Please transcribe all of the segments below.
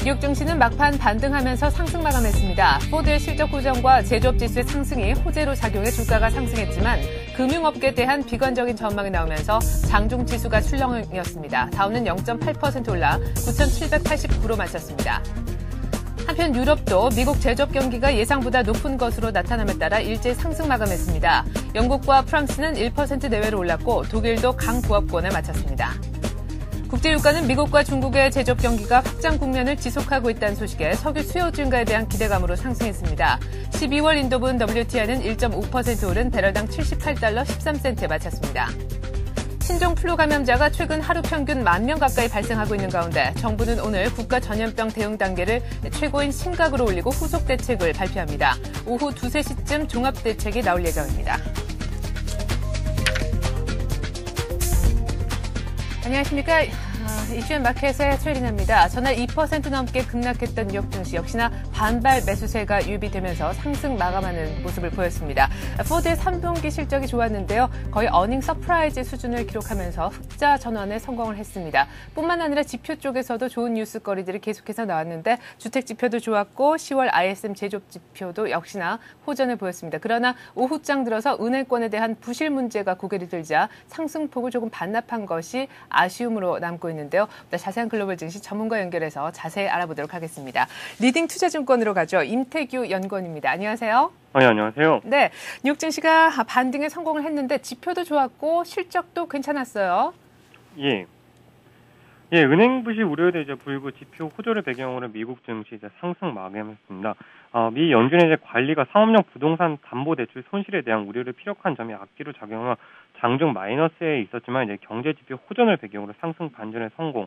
뉴욕 증시는 막판 반등하면서 상승 마감했습니다. 포드의 실적 호전과 제조업 지수의 상승이 호재로 작용해 주가가 상승했지만 금융업계에 대한 비관적인 전망이 나오면서 장중 지수가 출렁이었습니다. 다우는 0.8% 올라 9,789로 마쳤습니다. 한편 유럽도 미국 제조업 경기가 예상보다 높은 것으로 나타남에 따라 일제 상승 마감했습니다. 영국과 프랑스는 1% 내외로 올랐고 독일도 강보합권에 마쳤습니다. 국제유가는 미국과 중국의 제조업 경기가 확장 국면을 지속하고 있다는 소식에 석유 수요 증가에 대한 기대감으로 상승했습니다. 12월 인도분 WTI는 1.5% 오른 배럴당 78달러 13센트에 마쳤습니다. 신종 플루 감염자가 최근 하루 평균 10,000명 가까이 발생하고 있는 가운데 정부는 오늘 국가 전염병 대응 단계를 최고인 심각으로 올리고 후속 대책을 발표합니다. 오후 2, 3시쯤 종합 대책이 나올 예정입니다. 안녕하십니까. 이슈앤 마켓의 최리나입니다. 전날 2% 넘게 급락했던 뉴욕 증시 역시나 반발 매수세가 유입되면서 상승 마감하는 모습을 보였습니다. 포드의 3분기 실적이 좋았는데요. 거의 어닝 서프라이즈 수준을 기록하면서 흑자 전환에 성공을 했습니다. 뿐만 아니라 지표 쪽에서도 좋은 뉴스거리들이 계속해서 나왔는데 주택 지표도 좋았고 10월 ISM 제조업 지표도 역시나 호전을 보였습니다. 그러나 오후장 들어서 은행권에 대한 부실 문제가 고개를 들자 상승폭을 조금 반납한 것이 아쉬움으로 남고 있는데요. 보다 자세한 글로벌 증시 전문가 연결해서 자세히 알아보도록 하겠습니다. 리딩 투자증권으로 가죠. 임태규 연구원입니다. 안녕하세요. 네, 안녕하세요. 네, 뉴욕 증시가 반등에 성공을 했는데 지표도 좋았고 실적도 괜찮았어요. 예, 은행 부실 우려에 대해 불구 지표 호조를 배경으로 미국 증시 상승 마감했습니다. 미 연준의 관리가 상업용 부동산 담보대출 손실에 대한 우려를 피력한 점이 악재로 작용하며 장중 마이너스에 있었지만 경제 지표 호전을 배경으로 상승 반전에 성공.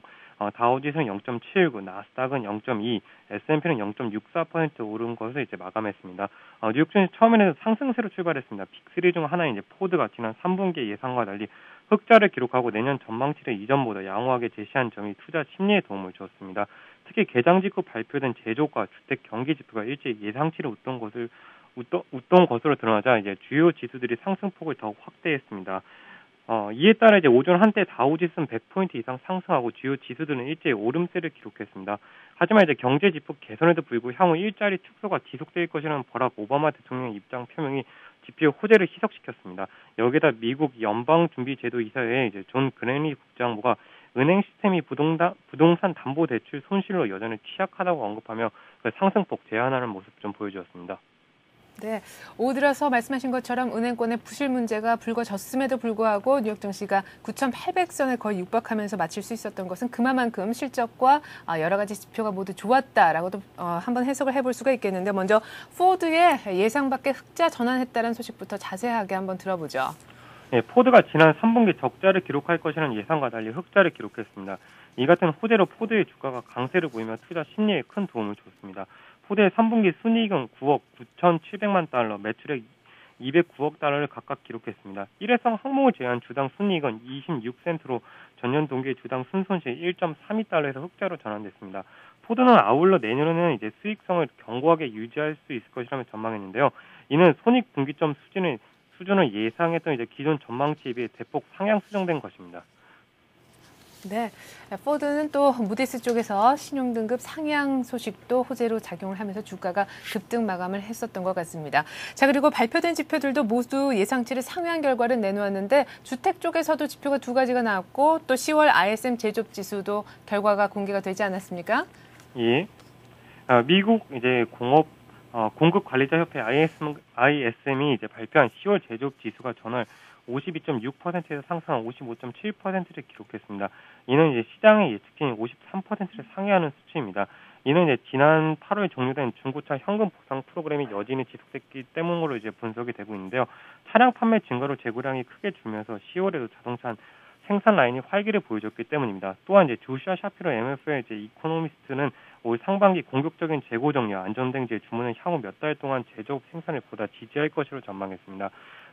다우지수는 0.79, 나스닥은 0.2, S&P는 0.64% 오른 것을 마감했습니다. 뉴욕 증시 처음에는 상승세로 출발했습니다. 빅3 중 하나인 포드가 지난 3분기 예상과 달리 흑자를 기록하고 내년 전망치를 이전보다 양호하게 제시한 점이 투자 심리에 도움을 주었습니다. 특히 개장 직후 발표된 제조과 주택 경기 지표가 일찍 예상치를 웃돈 것으로 드러나자 주요 지수들이 상승폭을 더욱 확대했습니다. 이에 따라 오전 한때 다우지수는 100포인트 이상 상승하고 주요 지수들은 일제히 오름세를 기록했습니다. 하지만 경제 지표 개선에도 불구하고 향후 일자리 축소가 지속될 것이라는 버락 오바마 대통령의 입장 표명이 지표 호재를 희석시켰습니다. 여기에다 미국 연방준비제도이사회 존 그랜리 국장부가 은행 시스템이 부동산 담보대출 손실로 여전히 취약하다고 언급하며 상승폭 제한하는 모습 좀 보여주었습니다. 네, 오후 들어서 말씀하신 것처럼 은행권의 부실 문제가 불거졌음에도 불구하고 뉴욕 증시가 9,800선에 거의 육박하면서 마칠 수 있었던 것은 그만큼 실적과 여러 가지 지표가 모두 좋았다라고도 한번 해석을 해볼 수가 있겠는데 먼저 포드의 예상 밖의 흑자 전환했다는 소식부터 자세하게 한번 들어보죠. 네, 포드가 지난 3분기 적자를 기록할 것이라는 예상과 달리 흑자를 기록했습니다. 이 같은 호재로 포드의 주가가 강세를 보이며 투자 심리에 큰 도움을 줬습니다. 포드의 3분기 순이익은 9억 9,700만 달러, 매출액 209억 달러를 각각 기록했습니다. 일회성 항목을 제외한 주당 순이익은 26센트로 전년 동기 주당 순손실 1.32달러에서 흑자로 전환됐습니다. 포드는 아울러 내년에는 수익성을 견고하게 유지할 수 있을 것이라며 전망했는데요. 이는 손익 분기점 수준을 예상했던 기존 전망치에 비해 대폭 상향 수정된 것입니다. 네, 포드는 또 무디스 쪽에서 신용등급 상향 소식도 호재로 작용을 하면서 주가가 급등 마감을 했었던 것 같습니다. 자, 그리고 발표된 지표들도 모두 예상치를 상회한 결과를 내놓았는데 주택 쪽에서도 지표가 두 가지가 나왔고 또 10월 ISM 제조업 지수도 결과가 공개가 되지 않았습니까? 예, 미국 공급관리자협회 ISM이 발표한 10월 제조업 지수가 전월 52.6%에서 상승한 55.7%를 기록했습니다. 이는 시장의 예측치인 53%를 상회하는 수치입니다. 이는 지난 8월 종료된 중고차 현금 보상 프로그램이 여전히 지속됐기 때문으로 분석이 되고 있는데요. 차량 판매 증가로 재고량이 크게 줄면서 10월에도 자동차 생산 라인이 활기를 보여줬기 때문입니다. 또한 조슈아 샤피로 MF의 이코노미스트는 올 상반기 공격적인 재고 정리와 안전등 주문은 향후 몇 달 동안 제조업 생산을 보다 지지할 것으로 전망했습니다.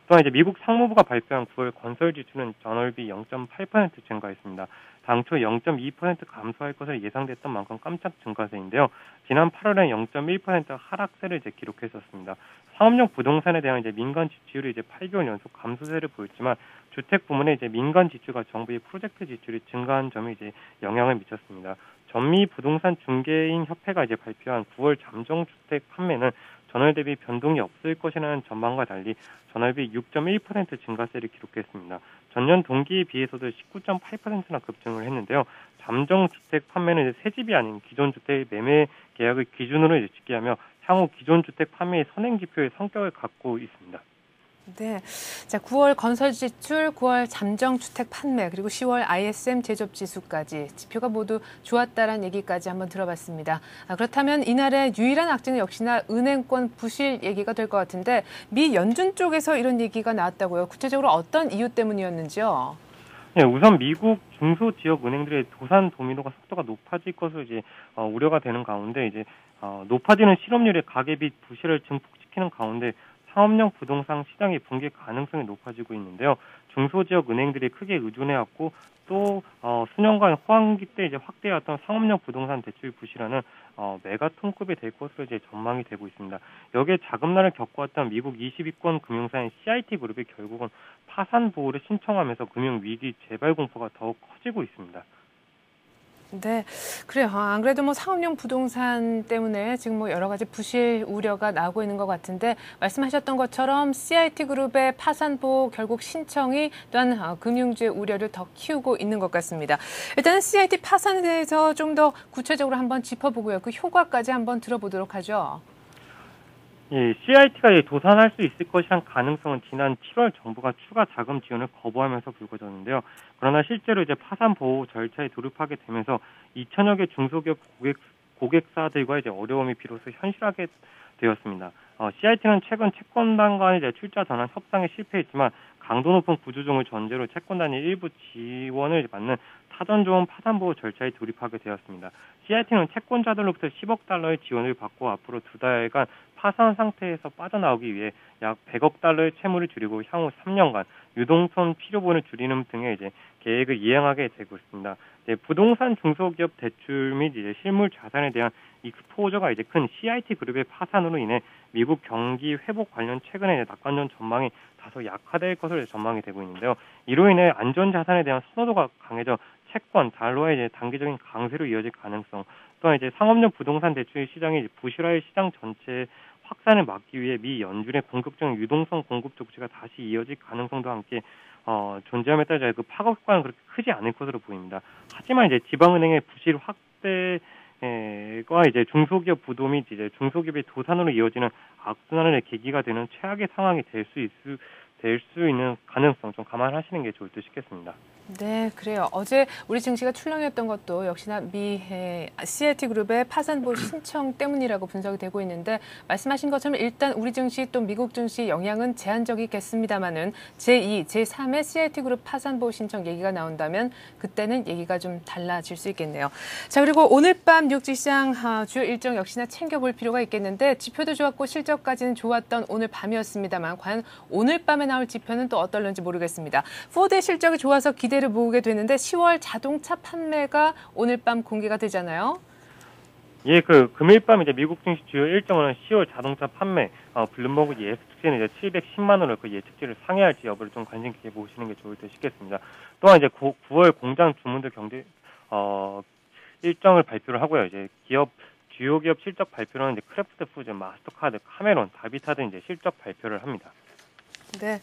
또한 미국 상무부가 발표한 9월 건설 지수는 전월비 0.8% 증가했습니다. 당초 0.2% 감소할 것을 예상됐던 만큼 깜짝 증가세인데요. 지난 8월엔 0.1% 하락세를 기록했었습니다. 상업용 부동산에 대한 민간 지출이 8개월 연속 감소세를 보였지만 주택 부문의 민간 지출과 정부의 프로젝트 지출이 증가한 점이 영향을 미쳤습니다. 전미 부동산 중개인 협회가 이제 발표한 9월 잠정주택 판매는 전월 대비 변동이 없을 것이라는 전망과 달리 전월비 6.1% 증가세를 기록했습니다. 전년 동기에 비해서도 19.8%나 급증을 했는데요. 잠정주택 판매는 이제 새집이 아닌 기존 주택 매매 계약을 기준으로 이제 집계하며 향후 기존 주택 판매의 선행 지표의 성격을 갖고 있습니다. 네. 자, 9월 건설 지출, 9월 잠정 주택 판매, 그리고 10월 ISM 제조업 지수까지 지표가 모두 좋았다라는 얘기까지 한번 들어봤습니다. 그렇다면 이날의 유일한 악재는 역시나 은행권 부실 얘기가 될 것 같은데 미 연준 쪽에서 이런 얘기가 나왔다고요. 구체적으로 어떤 이유 때문이었는지요? 네, 우선 미국 중소 지역 은행들의 도산 도미노가 속도가 높아질 것으로 이제 우려가 되는 가운데 이제 높아지는 실업률의 가계 빚 부실을 증폭시키는 가운데 상업용 부동산 시장의 붕괴 가능성이 높아지고 있는데요. 중소지역 은행들이 크게 의존해왔고 또 수년간 호황기 때 이제 확대해왔던 상업용 부동산 대출 부실화는 메가톤급이 될 것으로 이제 전망이 되고 있습니다. 여기에 자금난을 겪어왔던 미국 20위권 금융사인 CIT 그룹이 결국은 파산 보호를 신청하면서 금융 위기 재발 공포가 더욱 커지고 있습니다. 네, 그래요. 안 그래도 뭐 상업용 부동산 때문에 지금 뭐 여러 가지 부실 우려가 나오고 있는 것 같은데 말씀하셨던 것처럼 CIT 그룹의 파산 보호 결국 신청이 또한 금융주의 우려를 더 키우고 있는 것 같습니다. 일단은 CIT 파산에 대해서 좀 더 구체적으로 한번 짚어보고요. 그 효과까지 한번 들어보도록 하죠. 예, CIT가 도산할 수 있을 것이란 가능성은 지난 7월 정부가 추가 자금 지원을 거부하면서 불거졌는데요. 그러나 실제로 이제 파산 보호 절차에 돌입하게 되면서 2천여 개 중소기업 고객사들과 이제 어려움이 비로소 현실화하게 되었습니다. CIT는 최근 채권단 간의 이제 출자 전환 협상에 실패했지만 강도 높은 구조조정을 전제로 채권단이 일부 지원을 받는 사전조원 파산보호 절차에 돌입하게 되었습니다. CIT는 채권자들로부터 10억 달러의 지원을 받고 앞으로 2달간 파산 상태에서 빠져나오기 위해 약 100억 달러의 채무를 줄이고 향후 3년간 유동성 필요분을 줄이는 등의 이제 계획을 이행하게 되고 있습니다. 부동산 중소기업 대출 및 이제 실물 자산에 대한 익스포저가 이제 큰 CIT 그룹의 파산으로 인해 미국 경기 회복 관련 최근의 낙관론 전망이 다소 약화될 것으로 전망이 되고 있는데요. 이로 인해 안전 자산에 대한 선호도가 강해져 채권, 달러의 이제 단기적인 강세로 이어질 가능성, 또한 이제 상업용 부동산 대출 시장의 부실화의 시장 전체 확산을 막기 위해 미 연준의 본격적인 유동성 공급 조치가 다시 이어질 가능성도 함께 존재함에 따라 그 파급 효과는 그렇게 크지 않을 것으로 보입니다. 하지만 이제 지방은행의 부실 확대가 이제 중소기업 부도 및 이제 중소기업의 도산으로 이어지는 악순환의 계기가 되는 최악의 상황이 될 수 있는 가능성 좀 감안하시는 게 좋을 듯 싶겠습니다. 네, 그래요. 어제 우리 증시가 출렁였던 것도 역시나 미 CIT 그룹의 파산보호 신청 때문이라고 분석이 되고 있는데 말씀하신 것처럼 일단 우리 증시 또 미국 증시 영향은 제한적이겠습니다만은 제2, 제3의 CIT 그룹 파산보호 신청 얘기가 나온다면 그때는 얘기가 좀 달라질 수 있겠네요. 자, 그리고 오늘 밤 뉴욕 시장 주요 일정 역시나 챙겨볼 필요가 있겠는데 지표도 좋았고 실적까지는 좋았던 오늘 밤이었습니다만 과연 오늘 밤에 나올 지표는 또 어떨는지 모르겠습니다. 포드의 실적이 좋아서 기대를 모으게 되는데 10월 자동차 판매가 오늘 밤 공개가 되잖아요. 예, 금일 밤 이제 미국 증시 주요 일정은 10월 자동차 판매, 블룸버그 예측치는 이제 710만 원을 그 예측치를 상회할지 여부를 좀 관심 있게 보시는 게 좋을 듯 싶겠습니다. 또한 이제 9월 공장 주문들 경제 일정을 발표를 하고요. 이제 주요 기업 실적 발표는 이제 크래프트 푸드, 마스터카드, 카메론, 다비타 등 이제 실적 발표를 합니다. 네,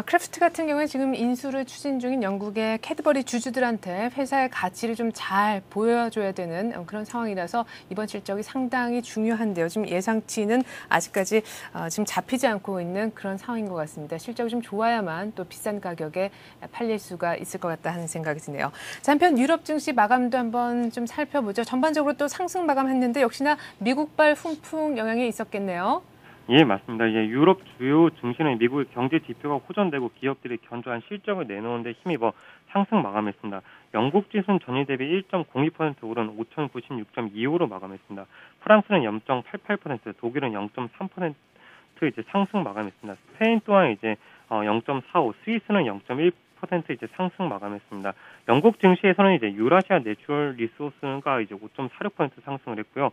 크래프트 같은 경우는 지금 인수를 추진 중인 영국의 캐드버리 주주들한테 회사의 가치를 좀 잘 보여줘야 되는 그런 상황이라서 이번 실적이 상당히 중요한데요. 지금 예상치는 아직까지 지금 잡히지 않고 있는 그런 상황인 것 같습니다. 실적이 좀 좋아야만 또 비싼 가격에 팔릴 수가 있을 것 같다 하는 생각이 드네요. 자, 한편 유럽 증시 마감도 한번 좀 살펴보죠. 전반적으로 또 상승 마감했는데 역시나 미국발 훈풍 영향이 있었겠네요. 예, 맞습니다. 이제 유럽 주요 증시는 미국의 경제 지표가 호전되고 기업들이 견조한 실적을 내놓은 데 힘입어 상승 마감했습니다. 영국 지수는 전일 대비 1.02% 오른 5,096.25로 마감했습니다. 프랑스는 0.88%, 독일은 0.3% 이제 상승 마감했습니다. 스페인 또한 이제 0.45, 스위스는 0.1% 이제 상승 마감했습니다. 영국 증시에서는 이제 유라시아 내추럴 리소스가 이제 5.46% 상승을 했고요.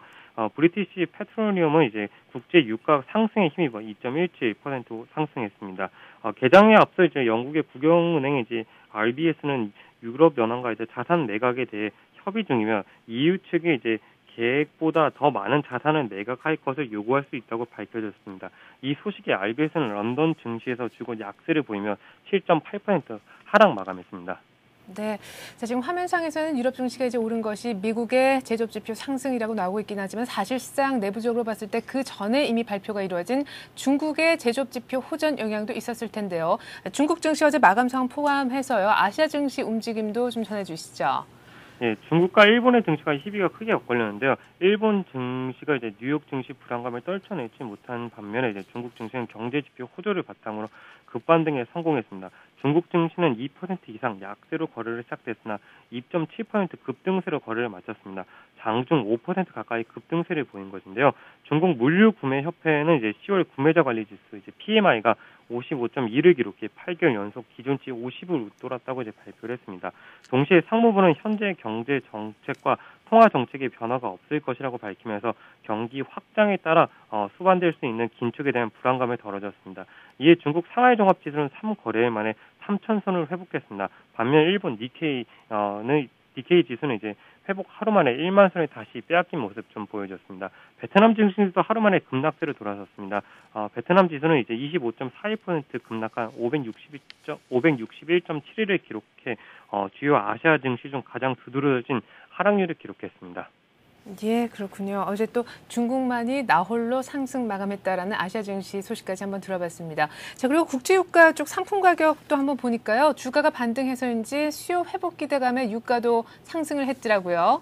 브리티시 페트로리엄은 이제 국제 유가 상승에 힘입어 2.17% 상승했습니다. 개장에 앞서 이제 영국의 국영은행 이제 RBS는 유럽 연합과 이제 자산 매각에 대해 협의 중이며 EU 측이 이제 계획보다 더 많은 자산을 매각할 것을 요구할 수 있다고 밝혀졌습니다. 이 소식에 RBS는 런던 증시에서 주고 약세를 보이며 7.8% 하락 마감했습니다. 네. 자, 지금 화면상에서는 유럽 증시가 이제 오른 것이 미국의 제조업 지표 상승이라고 나오고 있긴 하지만 사실상 내부적으로 봤을 때 그 전에 이미 발표가 이루어진 중국의 제조업 지표 호전 영향도 있었을 텐데요. 중국 증시 어제 마감 상황 포함해서요. 아시아 증시 움직임도 좀 전해주시죠. 예, 중국과 일본의 증시가 희비가 크게 엇갈렸는데요. 일본 증시가 이제 뉴욕 증시 불안감을 떨쳐내지 못한 반면에 이제 중국 증시는 경제 지표 호조를 바탕으로 급반등에 성공했습니다. 중국 증시는 2% 이상 약세로 거래를 시작됐으나 2.7% 급등세로 거래를 마쳤습니다. 장중 5% 가까이 급등세를 보인 것인데요. 중국 물류구매협회는 이제 10월 구매자 관리 지수 이제 PMI가 55.2를 기록해 8개월 연속 기준치 50을 웃돌았다고 이제 발표를 했습니다. 동시에 상무부는 현재 경제 정책과 통화 정책의 변화가 없을 것이라고 밝히면서 경기 확장에 따라 수반될 수 있는 긴축에 대한 불안감을 덜어줬습니다. 이에 중국 상하이 종합지수는 3거래일 만에 3,000선을 회복했습니다. 반면 일본 니케이 지수는 이제 회복 하루 만에 1만 선을 다시 빼앗긴 모습 좀 보여줬습니다. 베트남 증시도 하루 만에 급락세로 돌아섰습니다. 베트남 지수는 이제 25.41% 급락한 561.7일을 기록해 주요 아시아 증시 중 가장 두드러진 하락률을 기록했습니다. 예, 그렇군요. 어제 또 중국만이 나홀로 상승 마감했다라는 아시아 증시 소식까지 한번 들어봤습니다. 자, 그리고 국제유가 쪽 상품 가격도 한번 보니까요. 주가가 반등해서인지 수요 회복 기대감에 유가도 상승을 했더라고요.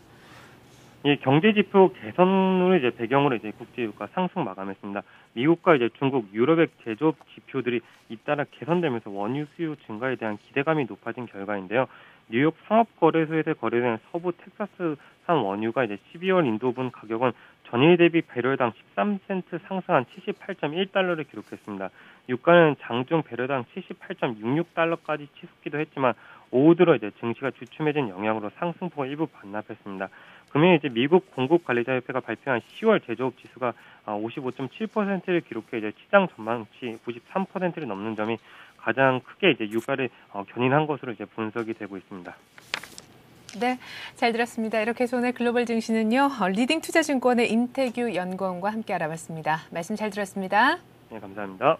이 경제지표 개선을 이제 배경으로 이제 국제유가 상승 마감했습니다. 미국과 이제 중국, 유럽의 제조업 지표들이 잇따라 개선되면서 원유 수요 증가에 대한 기대감이 높아진 결과인데요. 뉴욕 상업거래소에서 거래되는 서부 텍사스산 원유가 이제 12월 인도분 가격은 전일 대비 배럴당 13센트 상승한 78.1달러를 기록했습니다. 유가는 장중 배럴당 78.66달러까지 치솟기도 했지만 오후 들어 이제 증시가 주춤해진 영향으로 상승폭을 일부 반납했습니다. 금일 이제 미국 공급관리자협회가 발표한 10월 제조업 지수가 55.7%를 기록해 이제 시장 전망치 93%를 넘는 점이 가장 크게 이제 유가를 견인한 것으로 이제 분석이 되고 있습니다. 네, 잘 들었습니다. 이렇게 해서 오늘 글로벌 증시는요, 리딩 투자증권의 임태규 연구원과 함께 알아봤습니다. 말씀 잘 들었습니다. 네, 감사합니다.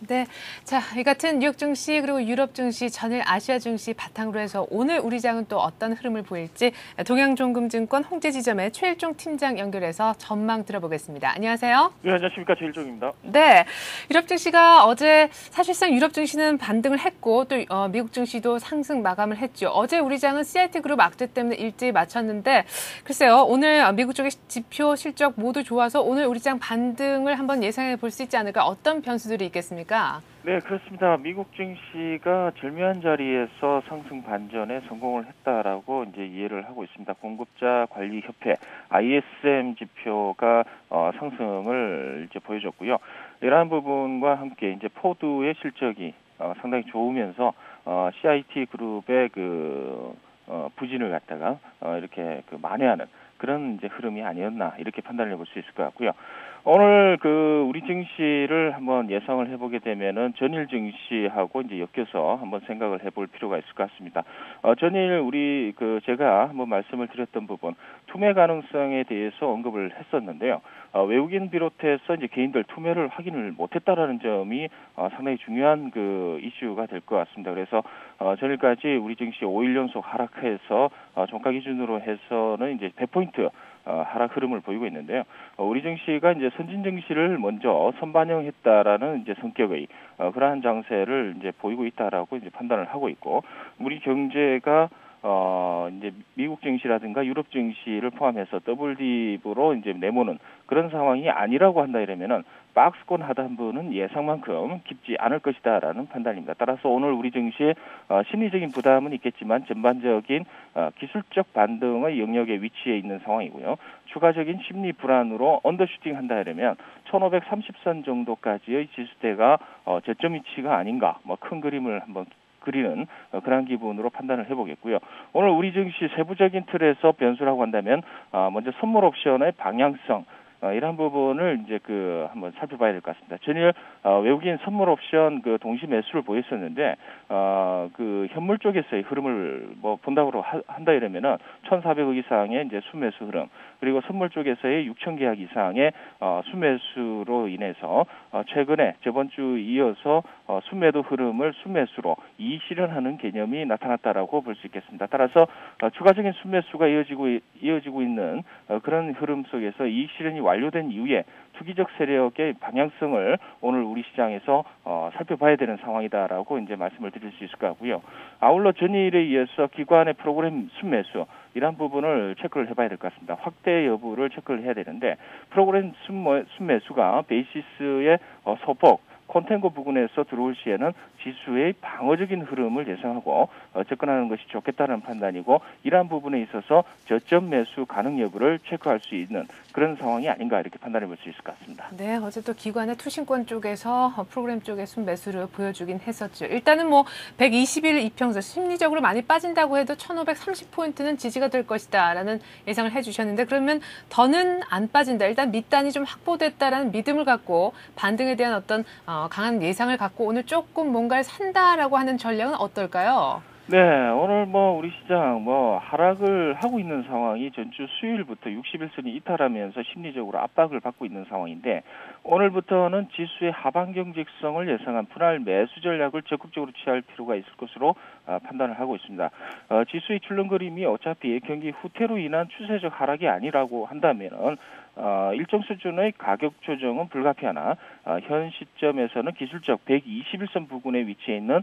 네, 자, 이 같은 뉴욕 증시 그리고 유럽 증시, 전일 아시아 증시 바탕으로 해서 오늘 우리 장은 또 어떤 흐름을 보일지 동양종금증권 홍제지점의 최일종 팀장 연결해서 전망 들어보겠습니다. 안녕하세요. 네, 안녕하십니까. 최일종입니다. 네, 유럽 증시가 어제 사실상 유럽 증시는 반등을 했고 또 미국 증시도 상승 마감을 했죠. 어제 우리 장은 CIT 그룹 악재 때문에 일제히 마쳤는데 글쎄요, 오늘 미국 쪽의 지표 실적 모두 좋아서 오늘 우리 장 반등을 한번 예상해 볼 수 있지 않을까? 어떤 변수들이 있겠습니까? 네, 그렇습니다. 미국 증시가 절묘한 자리에서 상승 반전에 성공을 했다라고 이제 이해를 하고 있습니다. 공급자 관리 협회 ISM 지표가 상승을 이제 보여줬고요. 이러한 부분과 함께 이제 포드의 실적이 상당히 좋으면서 CIT 그룹의 부진을 갖다가 이렇게 만회하는 그런 이제 흐름이 아니었나 이렇게 판단을 해볼 수 있을 것 같고요. 오늘 우리 증시를 한번 예상을 해보게 되면은 전일 증시하고 이제 엮여서 한번 생각을 해볼 필요가 있을 것 같습니다. 전일 우리 제가 한번 말씀을 드렸던 부분 투매 가능성에 대해서 언급을 했었는데요. 외국인 비롯해서 이제 개인들 투매를 확인을 못했다라는 점이 상당히 중요한 이슈가 될 것 같습니다. 그래서 전일까지 우리 증시 5일 연속 하락해서 종가 기준으로 해서는 이제 100포인트 하락 흐름을 보이고 있는데요. 우리 증시가 이제 선진 증시를 먼저 선반영했다라는 이제 성격의 그러한 장세를 이제 보이고 있다라고 이제 판단을 하고 있고, 우리 경제가 이제 미국 증시라든가 유럽 증시를 포함해서 더블 딥으로 이제 내모는 그런 상황이 아니라고 한다 이러면은 박스권 하단부는 예상만큼 깊지 않을 것이다라는 판단입니다. 따라서 오늘 우리 증시에 심리적인 부담은 있겠지만 전반적인 기술적 반등의 영역에 위치해 있는 상황이고요. 추가적인 심리 불안으로 언더슈팅 한다 이러면 1530선 정도까지의 지수대가 저점 위치가 아닌가, 뭐 큰 그림을 한번 그리는 그런 기분으로 판단을 해보겠고요. 오늘 우리 증시 세부적인 틀에서 변수라고 한다면 먼저 선물 옵션의 방향성, 이런 부분을 이제 한번 살펴봐야 될 것 같습니다. 전일 외국인 선물 옵션 동시 매수를 보였었는데 현물 쪽에서의 흐름을 본다고 한다 이러면은 1,400억 이상의 이제 수매수 흐름, 그리고 선물 쪽에서의 6천 계약 이상의 수매수로 인해서 최근에 저번 주 이어서 수매도 흐름을 수매수로 이익실현하는 개념이 나타났다라고 볼 수 있겠습니다. 따라서 추가적인 수매수가 이어지고 있는 그런 흐름 속에서 이익실현이 완료된 이후에 투기적 세력의 방향성을 오늘 우리 시장에서 살펴봐야 되는 상황이다라고 이제 말씀을 드릴 수 있을 것 같고요. 아울러 전일에 의해서 기관의 프로그램 순매수, 이런 부분을 체크를 해봐야 될 것 같습니다. 확대 여부를 체크를 해야 되는데, 프로그램 순매수가 베이시스의 소폭 콘텐고 부근에서 들어올 시에는 지수의 방어적인 흐름을 예상하고 접근하는 것이 좋겠다는 판단이고, 이러한 부분에 있어서 저점 매수 가능 여부를 체크할 수 있는 그런 상황이 아닌가, 이렇게 판단해 볼 수 있을 것 같습니다. 네, 어제 또 기관의 투신권 쪽에서 프로그램 쪽에 순매수를 보여주긴 했었죠. 일단은 120일 이평선 심리적으로 많이 빠진다고 해도 1530포인트는 지지가 될 것이다 라는 예상을 해주셨는데, 그러면 더는 안 빠진다, 일단 밑단이 좀 확보됐다라는 믿음을 갖고 반등에 대한 어떤 강한 예상을 갖고 오늘 조금 뭔가를 산다라고 하는 전략은 어떨까요? 네, 오늘 우리 시장 하락을 하고 있는 상황이 전주 수요일부터 60일선이 이탈하면서 심리적으로 압박을 받고 있는 상황인데, 오늘부터는 지수의 하방 경직성을 예상한 분할 매수 전략을 적극적으로 취할 필요가 있을 것으로 판단을 하고 있습니다. 지수의 출렁거림이 어차피 경기 후퇴로 인한 추세적 하락이 아니라고 한다면은 일정 수준의 가격 조정은 불가피하나 현 시점에서는 기술적 121선 부근에 위치해 있는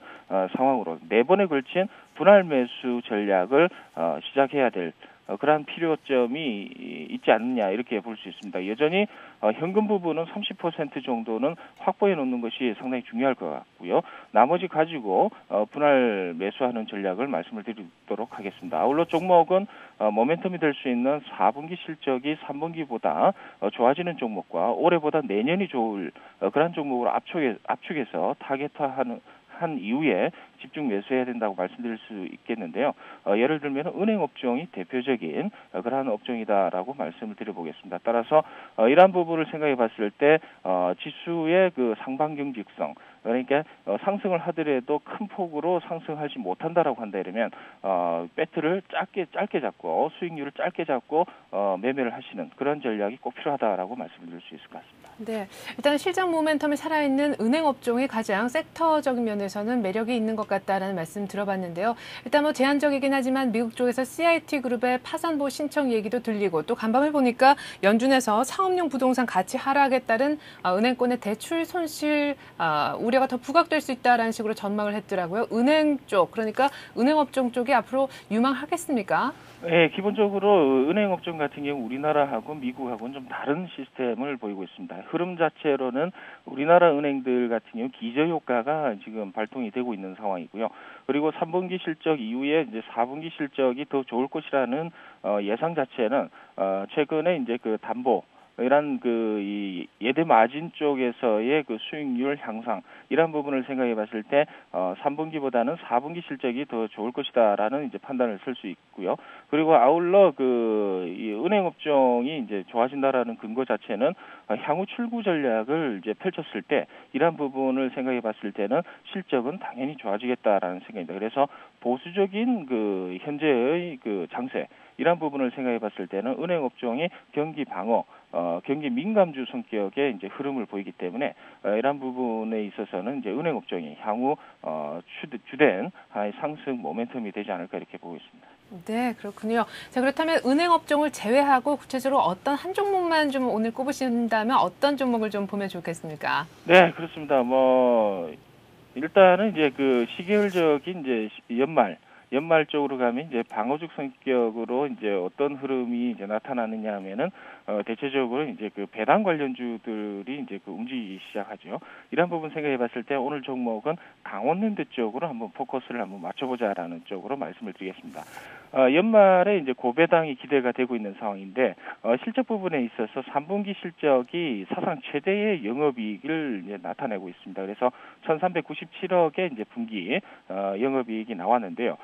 상황으로 4번에 걸친 분할 매수 전략을 시작해야 될 그러한 필요점이 있지 않느냐, 이렇게 볼 수 있습니다. 여전히 현금 부분은 30% 정도는 확보해 놓는 것이 상당히 중요할 것 같고요. 나머지 가지고 분할 매수하는 전략을 말씀을 드리도록 하겠습니다. 아울러 종목은 모멘텀이 될 수 있는 4분기 실적이 3분기보다 좋아지는 종목과 올해보다 내년이 좋을 그런 종목으로 압축해서 타겟화하는 이후에 집중 매수해야 된다고 말씀드릴 수 있겠는데요. 예를 들면 은행 업종이 대표적인 그러한 업종이다라고 말씀을 드려보겠습니다. 따라서 이러한 부분을 생각해 봤을 때 지수의 상방 경직성, 그러니까 상승을 하더라도 큰 폭으로 상승하지 못한다라고 한다 이러면 배트를 짧게 잡고 수익률을 짧게 잡고 매매를 하시는 그런 전략이 꼭 필요하다라고 말씀드릴 수 있을 것 같습니다. 네, 일단 실적 모멘텀이 살아있는 은행 업종이 가장 섹터적인 면에서는 매력이 있는 것 같다라는 말씀 들어봤는데요. 일단 제한적이긴 하지만 미국 쪽에서 CIT 그룹의 파산보 신청 얘기도 들리고, 또 간밤에 보니까 연준에서 상업용 부동산 가치 하락에 따른 은행권의 대출 손실 우려가 더 부각될 수 있다라는 식으로 전망을 했더라고요. 은행 쪽, 그러니까 은행 업종 쪽이 앞으로 유망하겠습니까? 네, 기본적으로 은행 업종 같은 경우 우리나라하고 미국하고는 좀 다른 시스템을 보이고 있습니다. 흐름 자체로는 우리나라 은행들 같은 경우 기저효과가 지금 발동이 되고 있는 상황이고요. 그리고 3분기 실적 이후에 이제 4분기 실적이 더 좋을 것이라는 예상 자체는 최근에 이제 담보, 이런 이 예대 마진 쪽에서의 수익률 향상, 이런 부분을 생각해 봤을 때 3분기보다는 4분기 실적이 더 좋을 것이다라는 이제 판단을 쓸 수 있고요. 그리고 아울러 이 은행 업종이 이제 좋아진다라는 근거 자체는 향후 출구 전략을 이제 펼쳤을 때 이러한 부분을 생각해 봤을 때는 실적은 당연히 좋아지겠다라는 생각입니다. 그래서 보수적인 현재의 장세, 이런 부분을 생각해 봤을 때는 은행 업종이 경기 방어, 경기 민감주 성격의 이제 흐름을 보이기 때문에 이런 부분에 있어서는 이제 은행 업종이 향후 주된 상승 모멘텀이 되지 않을까, 이렇게 보고 있습니다. 네, 그렇군요. 자, 그렇다면 은행 업종을 제외하고 구체적으로 어떤 한 종목만 좀 오늘 꼽으신다면 어떤 종목을 좀 보면 좋겠습니까? 네, 그렇습니다. 일단은 이제 그 시계열적인 이제 연말 쪽으로 가면 이제 방어적 성격으로 이제 어떤 흐름이 이제 나타나느냐 하면은 대체적으로 이제 그 배당 관련주들이 이제 그 움직이기 시작하죠. 이런 부분 생각해 봤을 때 오늘 종목은 강원랜드 쪽으로 한번 포커스를 한번 맞춰보자라는 쪽으로 말씀을 드리겠습니다. 연말에 이제 고배당이 기대가 되고 있는 상황인데 실적 부분에 있어서 3분기 실적이 사상 최대의 영업이익을 이제 나타내고 있습니다. 그래서 1,397억의 이제 분기 영업이익이 나왔는데요.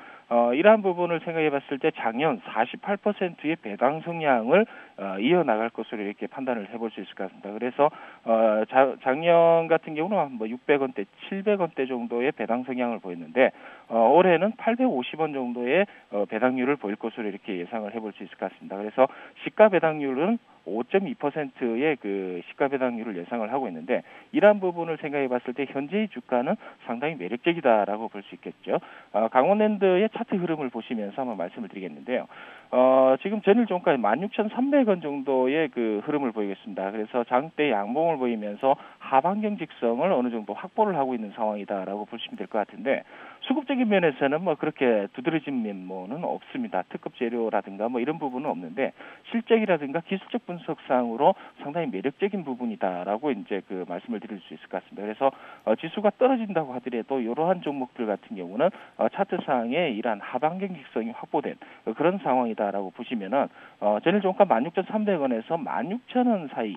이러한 부분을 생각해 봤을 때 작년 48%의 배당 성향을 이어나갈 것으로 이렇게 판단을 해볼 수 있을 것 같습니다. 그래서 작년 같은 경우는 뭐 600원대, 700원대 정도의 배당 성향을 보였는데 올해는 850원 정도의 배당률을 보일 것으로 이렇게 예상을 해볼 수 있을 것 같습니다. 그래서 시가 배당률은 5.2%의 그 시가 배당률을 예상을 하고 있는데 이러한 부분을 생각해 봤을 때 현재의 주가는 상당히 매력적이다라고 볼 수 있겠죠. 강원랜드의 차트 흐름을 보시면서 한번 말씀을 드리겠는데요. 지금 전일 종가에 16,300원 정도의 그 흐름을 보이겠습니다. 그래서 장대 양봉을 보이면서 하반경 직성을 어느 정도 확보를 하고 있는 상황이다라고 보시면 될 것 같은데 수급적인 면에서는 뭐 그렇게 두드러진 면모는 없습니다. 특급 재료라든가 뭐 이런 부분은 없는데 실적이라든가 기술적 분석상으로 상당히 매력적인 부분이다라고 이제 그 말씀을 드릴 수 있을 것 같습니다. 그래서 지수가 떨어진다고 하더라도 이러한 종목들 같은 경우는 차트상에 이러한 하반경 직성이 확보된 그런 상황이다라고 보시면은 전일 종가 16,300원에서 16,000원 사이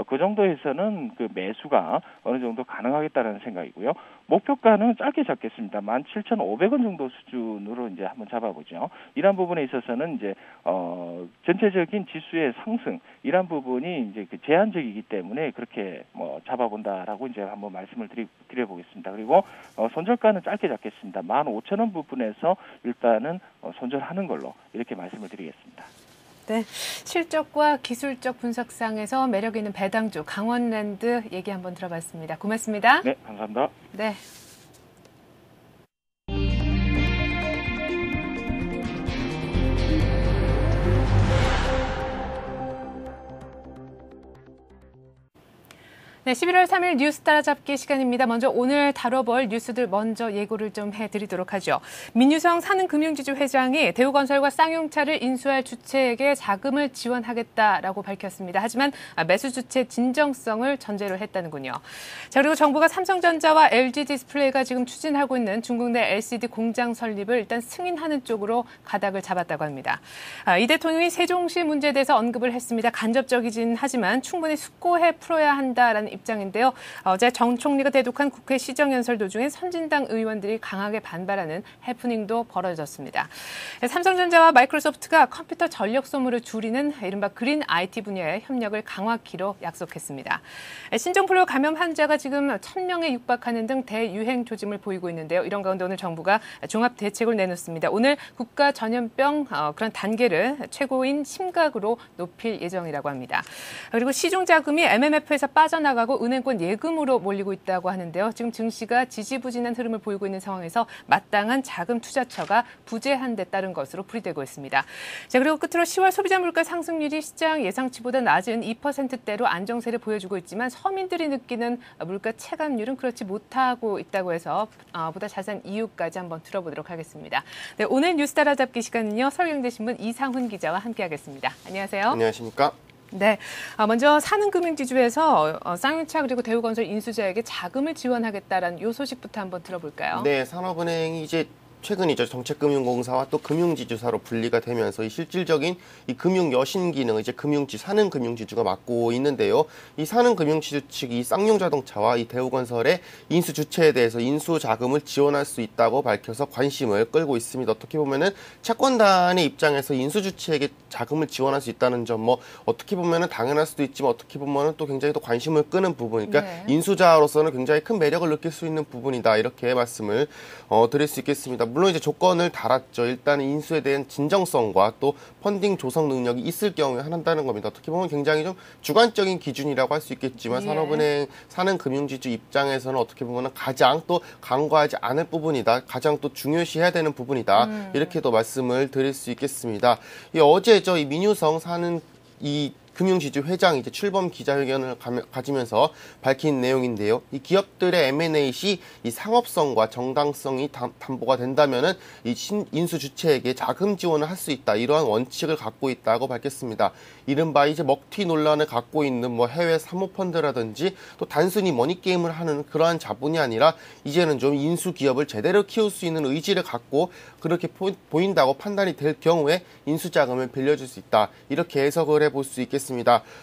그 정도에서는 그 매수가 어느 정도 가능하겠다는 생각이고요. 목표가는 짧게 잡겠습니다. 17,500원 정도 수준으로 이제 한번 잡아보죠. 이런 부분에 있어서는 이제 전체적인 지수의 상승 이런 부분이 이제 그 제한적이기 때문에 그렇게 뭐 잡아본다라고 이제 한번 말씀을 드려보겠습니다. 그리고 손절가는 짧게 잡겠습니다. 15,000원 부분에서 일단은 손절하는 걸로 이렇게 말씀을 드리겠습니다. 네, 실적과 기술적 분석상에서 매력 있는 배당주 강원랜드 얘기 한번 들어봤습니다. 고맙습니다. 네, 감사합니다. 네. 네, 11월 3일 뉴스 따라잡기 시간입니다. 먼저 오늘 다뤄볼 뉴스들 먼저 예고를 좀 해드리도록 하죠. 민유성 산은금융지주 회장이 대우건설과 쌍용차를 인수할 주체에게 자금을 지원하겠다라고 밝혔습니다. 하지만 매수 주체 진정성을 전제로 했다는군요. 자, 그리고 정부가 삼성전자와 LG디스플레이가 지금 추진하고 있는 중국 내 LCD 공장 설립을 일단 승인하는 쪽으로 가닥을 잡았다고 합니다. 이 대통령이 세종시 문제에 대해서 언급을 했습니다. 간접적이긴 하지만 충분히 숙고해 풀어야 한다라는 입장인데요. 어제 정 총리가 대독한 국회 시정연설 도중에 선진당 의원들이 강하게 반발하는 해프닝도 벌어졌습니다. 삼성전자와 마이크로소프트가 컴퓨터 전력 소모를 줄이는 이른바 그린 IT 분야의 협력을 강화키로 약속했습니다. 신종플루 감염 환자가 지금 1,000명에 육박하는 등 대유행 조짐을 보이고 있는데요. 이런 가운데 오늘 정부가 종합 대책을 내놓습니다. 오늘 국가 전염병 그런 단계를 최고인 심각으로 높일 예정이라고 합니다. 그리고 시중 자금이 MMF에서 빠져나가고 은행권 예금으로 몰리고 있다고 하는데요. 지금 증시가 지지부진한 흐름을 보이고 있는 상황에서 마땅한 자금 투자처가 부재한 데 따른 것으로 풀이되고 있습니다. 자, 그리고 끝으로 10월 소비자 물가 상승률이 시장 예상치보다 낮은 2%대로 안정세를 보여주고 있지만 서민들이 느끼는 물가 체감률은 그렇지 못하고 있다고 해서 보다 자세한 이유까지 한번 들어보도록 하겠습니다. 네, 오늘 뉴스 따라잡기 시간은요. 서울경제신문 이상훈 기자와 함께하겠습니다. 안녕하세요. 안녕하십니까? 네, 먼저 산은금융지주에서 쌍용차 그리고 대우건설 인수자에게 자금을 지원하겠다라는 요 소식부터 한번 들어볼까요? 네, 산업은행이 이제 최근이죠. 정책금융공사와 또 금융지주사로 분리가 되면서 이 실질적인 이 금융 여신 기능 이제 산은금융지주가 맡고 있는데요. 이 산은금융지주 측이 쌍용자동차와 이 대우건설의 인수 주체에 대해서 인수 자금을 지원할 수 있다고 밝혀서 관심을 끌고 있습니다. 어떻게 보면은 채권단의 입장에서 인수 주체에게 자금을 지원할 수 있다는 점 뭐 어떻게 보면은 당연할 수도 있지만 어떻게 보면은 또 굉장히 또 관심을 끄는 부분이니까 인수자로서는 굉장히 큰 매력을 느낄 수 있는 부분이다 이렇게 말씀을 드릴 수 있겠습니다. 물론 이제 조건을 달았죠. 일단 인수에 대한 진정성과 또 펀딩 조성 능력이 있을 경우에 한다는 겁니다. 어떻게 보면 굉장히 좀 주관적인 기준이라고 할 수 있겠지만 예. 산업은행 사는 금융지주 입장에서는 어떻게 보면 가장 또 간과하지 않을 부분이다. 가장 또 중요시해야 되는 부분이다. 이렇게도 말씀을 드릴 수 있겠습니다. 어제 이 민유성 사는 이 금융지주 회장이 이제 출범 기자회견을 가지면서 밝힌 내용인데요. 이 기업들의 M&A 시 이 상업성과 정당성이 담보가 된다면은 이 인수 주체에게 자금 지원을 할 수 있다. 이러한 원칙을 갖고 있다고 밝혔습니다. 이른바 이제 먹튀 논란을 갖고 있는 뭐 해외 사모펀드라든지 또 단순히 머니 게임을 하는 그러한 자본이 아니라 이제는 좀 인수 기업을 제대로 키울 수 있는 의지를 갖고 그렇게 보인다고 판단이 될 경우에 인수 자금을 빌려줄 수 있다. 이렇게 해석을 해볼 수 있겠습니다.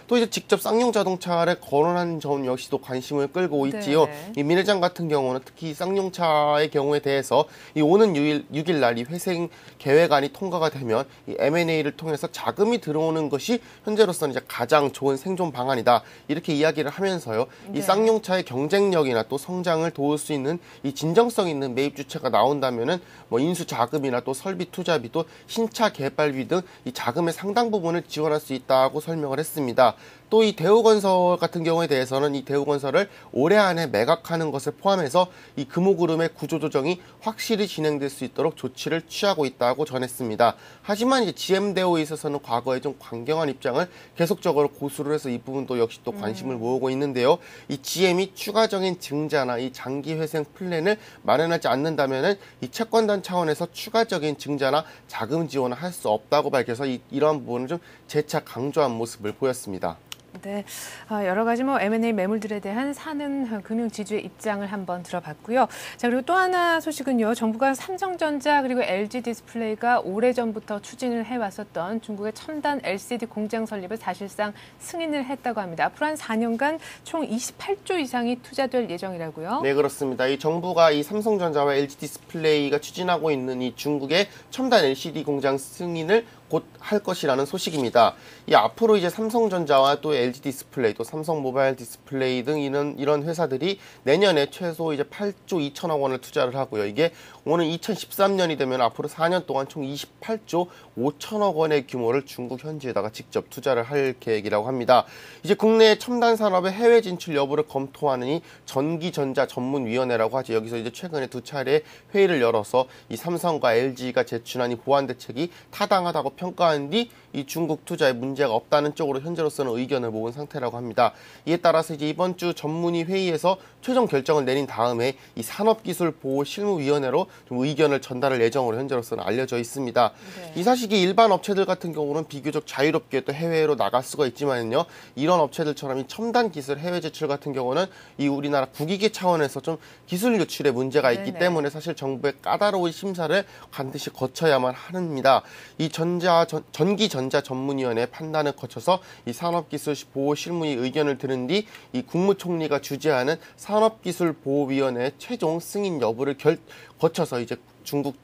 또 이제 직접 쌍용 자동차를 거론한 점 역시도 관심을 끌고 있지요. 네. 이 민 회장 같은 경우는 특히 쌍용차의 경우에 대해서 이 오는 6일 날 이 회생 계획안이 통과가 되면 이 M&A를 통해서 자금이 들어오는 것이 현재로서는 이제 가장 좋은 생존 방안이다. 이렇게 이야기를 하면서요. 이 쌍용차의 경쟁력이나 또 성장을 도울 수 있는 이 진정성 있는 매입 주체가 나온다면은 뭐 인수 자금이나 또 설비 투자비 또 신차 개발비 등 이 자금의 상당 부분을 지원할 수 있다고 설명을 했습니다. 또 이 대우건설 같은 경우에 대해서는 이 대우건설을 올해 안에 매각하는 것을 포함해서 이 금호그룹의 구조조정이 확실히 진행될 수 있도록 조치를 취하고 있다고 전했습니다. 하지만 이제 GM대우에 있어서는 과거에 좀 강경한 입장을 계속적으로 고수를 해서 이 부분도 역시 또 관심을 모으고 있는데요. 이 GM이 추가적인 증자나 이 장기 회생 플랜을 마련하지 않는다면은 이 채권단 차원에서 추가적인 증자나 자금 지원을 할 수 없다고 밝혀서 이러한 부분을 좀 재차 강조한 모습을 보였습니다. 네, 여러 가지 뭐 M&A 매물들에 대한 사는 금융지주의 입장을 한번 들어봤고요. 자, 그리고 또 하나 소식은요. 정부가 삼성전자 그리고 LG디스플레이가 오래전부터 추진을 해왔었던 중국의 첨단 LCD 공장 설립을 사실상 승인을 했다고 합니다. 앞으로 한 4년간 총 28조 이상이 투자될 예정이라고요. 네, 그렇습니다. 이 정부가 이 삼성전자와 LG디스플레이가 추진하고 있는 이 중국의 첨단 LCD 공장 승인을 곧 할 것이라는 소식입니다. 이 앞으로 이제 삼성전자와 또 LG디스플레이 또 삼성모바일 디스플레이 등 이런 회사들이 내년에 최소 이제 8조 2천억 원을 투자를 하고요. 이게 오는 2013년이 되면 앞으로 4년 동안 총 28조 5천억 원의 규모를 중국 현지에다가 직접 투자를 할 계획이라고 합니다. 이제 국내 첨단 산업의 해외 진출 여부를 검토하는 이 전기전자 전문위원회라고 하죠. 여기서 이제 최근에 2차례 회의를 열어서 이 삼성과 LG가 제출한 이 보완 대책이 타당하다고 평가한 뒤 이 중국 투자에 문제가 없다는 쪽으로 현재로서는 의견을 모은 상태라고 합니다. 이에 따라서 이제 이번 주 전문위 회의에서 최종 결정을 내린 다음에 이 산업기술보호실무위원회로 좀 의견을 전달할 예정으로 현재로서는 알려져 있습니다. 네. 이 사실이 일반 업체들 같은 경우는 비교적 자유롭게 또 해외로 나갈 수가 있지만요. 이런 업체들처럼 이 첨단 기술 해외 제출 같은 경우는 이 우리나라 국익의 차원에서 좀 기술 유출에 문제가 있기 때문에 사실 정부의 까다로운 심사를 반드시 거쳐야만 합니다. 이 전기전자 전문위원회 판단을 거쳐서 이 산업기술보호실무위 의견을 들은 뒤 이 국무총리가 주재하는 산업기술보호위원회 최종 승인 여부를 거쳐서 이제 중국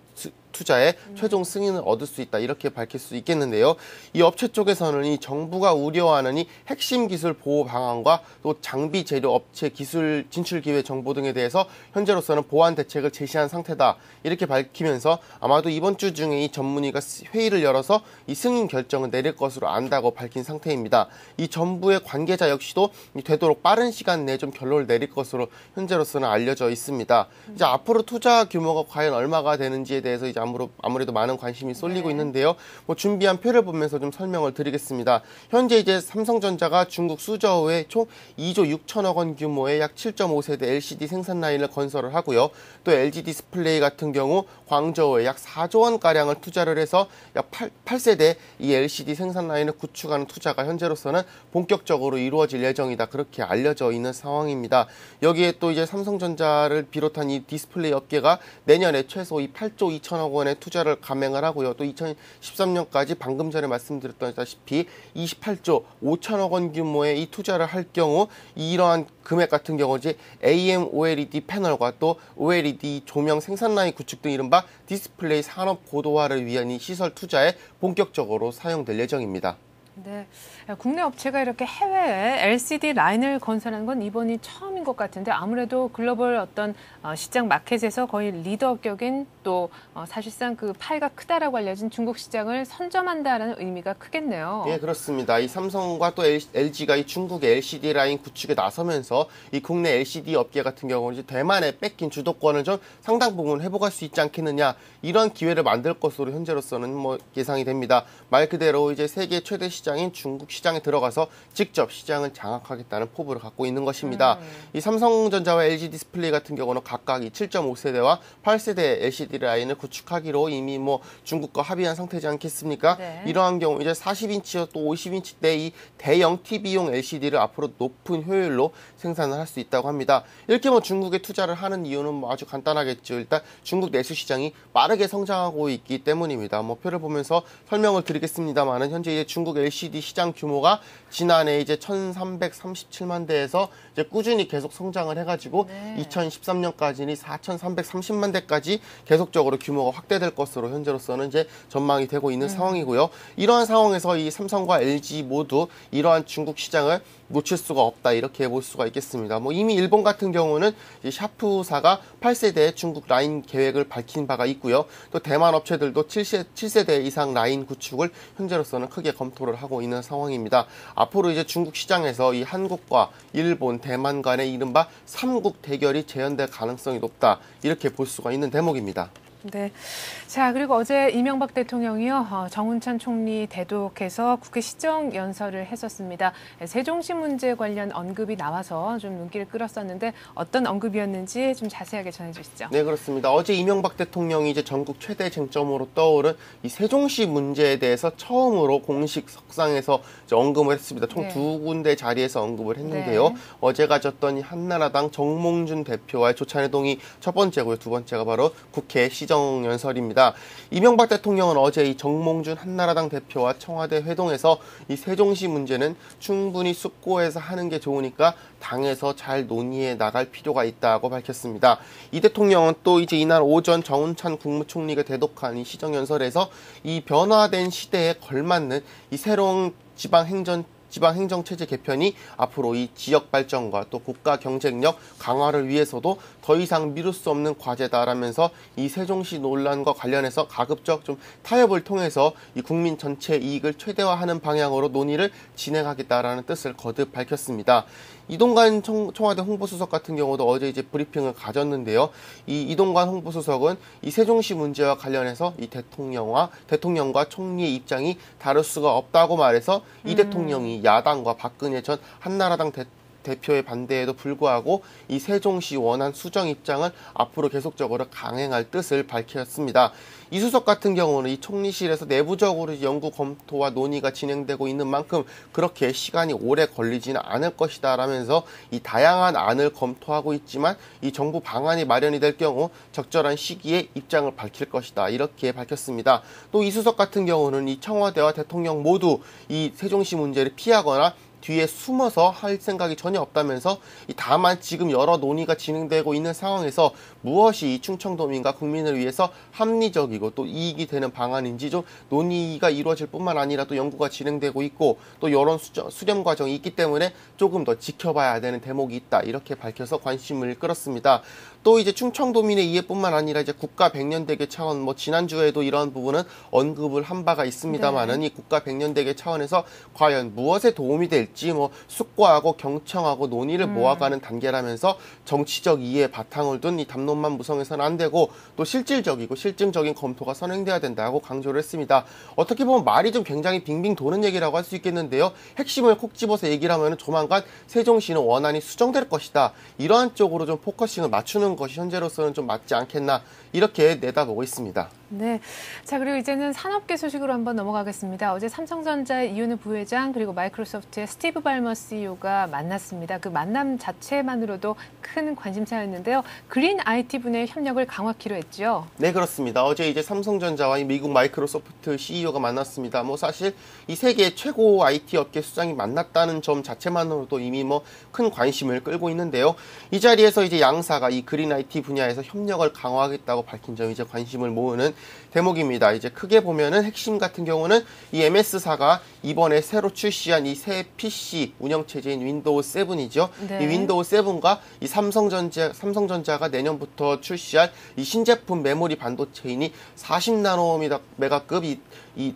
투자에 최종 승인을 얻을 수 있다 이렇게 밝힐 수 있겠는데요. 이 업체 쪽에서는 이 정부가 우려하는 이 핵심 기술 보호 방안과 또 장비 재료 업체 기술 진출 기회 정보 등에 대해서 현재로서는 보완 대책을 제시한 상태다 이렇게 밝히면서 아마도 이번 주 중에 이 전문위가 회의를 열어서 이 승인 결정을 내릴 것으로 안다고 밝힌 상태입니다. 이 정부의 관계자 역시도 되도록 빠른 시간 내에 좀 결론을 내릴 것으로 현재로서는 알려져 있습니다. 이제 앞으로 투자 규모가 과연 얼마가 되는지에 대해서 이제 아무래도 많은 관심이 쏠리고 있는데요. 뭐 준비한 표를 보면서 좀 설명을 드리겠습니다. 현재 이제 삼성전자가 중국 수저우에 총 2조 6천억 원 규모의 약 7.5세대 LCD 생산 라인을 건설을 하고요. 또 LG 디스플레이 같은 경우 광저우에 약 4조 원 가량을 투자를 해서 약 8세대 이 LCD 생산 라인을 구축하는 투자가 현재로서는 본격적으로 이루어질 예정이다. 그렇게 알려져 있는 상황입니다. 여기에 또 이제 삼성전자를 비롯한 이 디스플레이 업계가 내년에 최소 이 8조 2천억 원의 투자를 감행을 하고요. 또 2013년까지 방금 전에 말씀드렸다시피 28조 5천억 원 규모의 이 투자를 할 경우 이러한 금액 같은 경우 이제 AM OLED 패널과 또 OLED 조명 생산 라인 구축 등 이른바 디스플레이 산업 고도화를 위한 이 시설 투자에 본격적으로 사용될 예정입니다. 네, 국내 업체가 이렇게 해외에 LCD 라인을 건설하는 건 이번이 처음인 것 것 같은데 아무래도 글로벌 어떤 시장 마켓에서 거의 리더격인 또 사실상 그 파이가 크다라고 알려진 중국 시장을 선점한다라는 의미가 크겠네요. 예, 그렇습니다. 이 삼성과 또 LG가 이 중국의 LCD 라인 구축에 나서면서 이 국내 LCD 업계 같은 경우는 이제 대만에 뺏긴 주도권을 좀 상당 부분 회복할 수 있지 않겠느냐, 이런 기회를 만들 것으로 현재로서는 뭐 예상이 됩니다. 말 그대로 이제 세계 최대 시장인 중국 시장에 들어가서 직접 시장을 장악하겠다는 포부를 갖고 있는 것입니다. 이 삼성전자와 LG 디스플레이 같은 경우는 각각 이 7.5세대와 8세대 LCD 라인을 구축하기로 이미 뭐 중국과 합의한 상태지 않겠습니까? 네. 이러한 경우 이제 40인치와 또 50인치대 이 대형 TV용 LCD를 앞으로 높은 효율로 생산을 할 수 있다고 합니다. 이렇게 뭐 중국에 투자를 하는 이유는 뭐 아주 간단하겠죠. 일단 중국 내수 시장이 빠르게 성장하고 있기 때문입니다. 뭐 표를 보면서 설명을 드리겠습니다만은 현재 이제 중국 LCD 시장 규모가 지난해 이제 1,337만 대에서 이제 꾸준히 계속 성장을 해가지고 네. 2013년까지는 4,330만 대까지 계속적으로 규모가 확대될 것으로 현재로서는 이제 전망이 되고 있는 상황이고요. 이러한 상황에서 이 삼성과 LG 모두 이러한 중국 시장을 놓칠 수가 없다, 이렇게 볼 수가 있겠습니다. 뭐 이미 일본 같은 경우는 이 샤프사가 8세대 중국 라인 계획을 밝힌 바가 있고요. 또 대만 업체들도 7세대 이상 라인 구축을 현재로서는 크게 검토를 하고 있는 상황입니다. 앞으로 이제 중국 시장에서 이 한국과 일본, 대만 간의 이른바 3국 대결이 재현될 가능성이 높다, 이렇게 볼 수가 있는 대목입니다. 네. 자, 그리고 어제 이명박 대통령이요, 정운찬 총리 대독해서 국회 시정연설을 했었습니다. 세종시 문제 관련 언급이 나와서 좀 눈길을 끌었었는데 어떤 언급이었는지 좀 자세하게 전해주시죠. 네, 그렇습니다. 어제 이명박 대통령이 이제 전국 최대 쟁점으로 떠오른 이 세종시 문제에 대해서 처음으로 공식 석상에서 이제 언급을 했습니다. 총 네. 두 군데 자리에서 언급을 했는데요. 네. 어제 가졌던 이 한나라당 정몽준 대표와의 조찬회동이 첫 번째고요. 두 번째가 바로 국회 시정연설입니다. 이명박 대통령은 어제 이 정몽준 한나라당 대표와 청와대 회동에서 이 세종시 문제는 충분히 숙고해서 하는 게 좋으니까 당에서 잘 논의해 나갈 필요가 있다고 밝혔습니다. 이 대통령은 또 이제 이날 오전 정운찬 국무총리가 대독한 이 시정연설에서 이 변화된 시대에 걸맞는 이 새로운 지방행정체제 개편이 앞으로 이 지역 발전과 또 국가 경쟁력 강화를 위해서도 더 이상 미룰 수 없는 과제다라면서 이 세종시 논란과 관련해서 가급적 좀 타협을 통해서 이 국민 전체 이익을 최대화하는 방향으로 논의를 진행하겠다라는 뜻을 거듭 밝혔습니다. 이동관 청와대 홍보수석 같은 경우도 어제 이제 브리핑을 가졌는데요. 이 이동관 홍보수석은 이 세종시 문제와 관련해서 이 대통령과 총리의 입장이 다를 수가 없다고 말해서 이 대통령이 야당과 박근혜 전 한나라당 대표의 반대에도 불구하고 이 세종시 원안 수정 입장을 앞으로 계속적으로 강행할 뜻을 밝혔습니다. 이 수석 같은 경우는 이 총리실에서 내부적으로 연구 검토와 논의가 진행되고 있는 만큼 그렇게 시간이 오래 걸리지는 않을 것이다 라면서 이 다양한 안을 검토하고 있지만 이 정부 방안이 마련이 될 경우 적절한 시기에 입장을 밝힐 것이다, 이렇게 밝혔습니다. 또 이 수석 같은 경우는 이 청와대와 대통령 모두 이 세종시 문제를 피하거나 뒤에 숨어서 할 생각이 전혀 없다면서 다만 지금 여러 논의가 진행되고 있는 상황에서 무엇이 충청도민과 국민을 위해서 합리적이고 또 이익이 되는 방안인지 좀 논의가 이루어질 뿐만 아니라 또 연구가 진행되고 있고 또 여론 수렴 과정이 있기 때문에 조금 더 지켜봐야 되는 대목이 있다, 이렇게 밝혀서 관심을 끌었습니다. 또 이제 충청도민의 이해뿐만 아니라 이제 국가 백년대계 차원, 뭐 지난주에도 이런 부분은 언급을 한 바가 있습니다만은 이 국가 백년대계 차원에서 과연 무엇에 도움이 될지 뭐 숙고하고 경청하고 논의를 모아가는 단계라면서 정치적 이해에 바탕을 둔 이 담론만 무성해서는 안 되고 또 실질적이고 실증적인 검토가 선행돼야 된다고 강조를 했습니다. 어떻게 보면 말이 좀 굉장히 빙빙 도는 얘기라고 할 수 있겠는데요. 핵심을 콕 집어서 얘기를 하면 조만간 세종시는 원안이 수정될 것이다, 이러한 쪽으로 좀 포커싱을 맞추는 것이 현재로서는 좀 맞지 않겠나, 이렇게 내다보고 있습니다. 네. 자, 그리고 이제는 산업계 소식으로 한번 넘어가겠습니다. 어제 삼성전자의 이윤우 부회장 그리고 마이크로소프트의 스티브 발머 CEO가 만났습니다. 그 만남 자체만으로도 큰 관심사였는데요. 그린 IT 분야의 협력을 강화키로 했죠. 네, 그렇습니다. 어제 이제 삼성전자와 이 미국 마이크로소프트 CEO가 만났습니다. 뭐 사실 이 세계 최고 IT 업계 수장이 만났다는 점 자체만으로도 이미 뭐 큰 관심을 끌고 있는데요. 이 자리에서 이제 양사가 이 그린 IT 분야에서 협력을 강화하겠다고 밝힌 점이 이제 관심을 모으는 대목입니다. 이제 크게 보면은 핵심 같은 경우는 이 MS사가 이번에 새로 출시한 이 새 PC 운영체제인 윈도우 7이죠. 네. 이 윈도우 7과 이 삼성전자가 내년부터 출시할 이 신제품 메모리 반도체인 이 40나노미터급 이